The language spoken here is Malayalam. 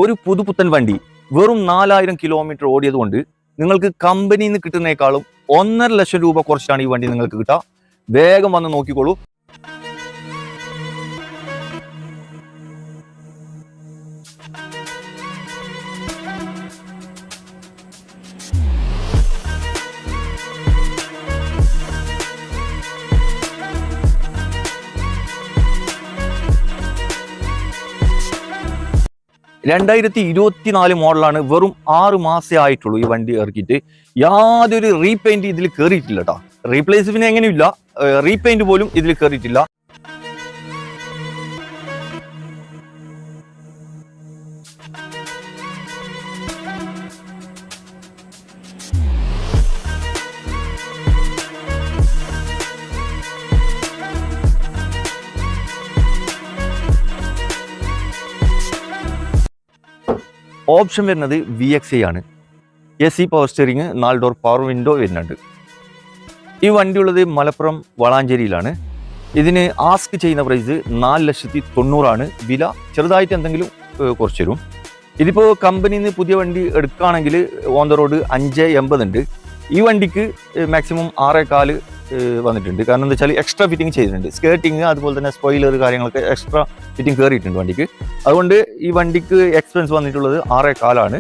ഒരു പുതുപുത്തൻ വണ്ടി വെറും 4000 കിലോമീറ്റർ ഓടിയത് കൊണ്ട് നിങ്ങൾക്ക് കമ്പനിയിൽ നിന്ന് കിട്ടുന്നേക്കാളും 1.5 ലക്ഷം രൂപ കുറച്ചാണ് ഈ വണ്ടി നിങ്ങൾക്ക് കിട്ടുക. വേഗം വന്ന് നോക്കിക്കോളൂ. രണ്ടായിരത്തി 24 മോഡലാണ്. വെറും 6 മാസേ ആയിട്ടുള്ളൂ ഈ വണ്ടി ഇറക്കിയിട്ട്. യാതൊരു റീപെയിന്റ് ഇതിൽ കയറിയിട്ടില്ല കേട്ടോ. റീപ്ലേസ് പിന്നെ എങ്ങനെയില്ല, റീപെയിന്റ് പോലും ഇതിൽ കയറിയിട്ടില്ല. ഓപ്ഷൻ വരുന്നത് VXi ആണ്. AC power steering, 4 door power window വരുന്നുണ്ട്. ഈ വണ്ടി ഉള്ളത് മലപ്പുറം വളാഞ്ചേരിയിലാണ്. ഇതിന് ആസ്ക് ചെയ്യുന്ന പ്രൈസ് 4,90,000 വില. ചെറുതായിട്ട് എന്തെങ്കിലും കുറച്ച് തരും. ഇതിപ്പോൾ കമ്പനിയിൽ നിന്ന് പുതിയ വണ്ടി എടുക്കുകയാണെങ്കിൽ ഓൺ ദ റോഡ് 5,80 ഉണ്ട്. ഈ വണ്ടിക്ക് മാക്സിമം 6,4 വന്നിട്ടുണ്ട്. കാരണം എന്താ വെച്ചാൽ എക്സ്ട്രാ ഫിറ്റിംഗ് ചെയ്തിട്ടുണ്ട്. സ്കേർട്ടിങ് അതുപോലെ തന്നെ സ്പോയിലർ കാര്യങ്ങളൊക്കെ എക്സ്ട്രാ ഫിറ്റിംഗ് കയറിയിട്ടുണ്ട് വണ്ടിക്ക്. അതുകൊണ്ട് ഈ വണ്ടിക്ക് എക്സ്പെൻസ് വന്നിട്ടുള്ളത് 6,4 ആണ്.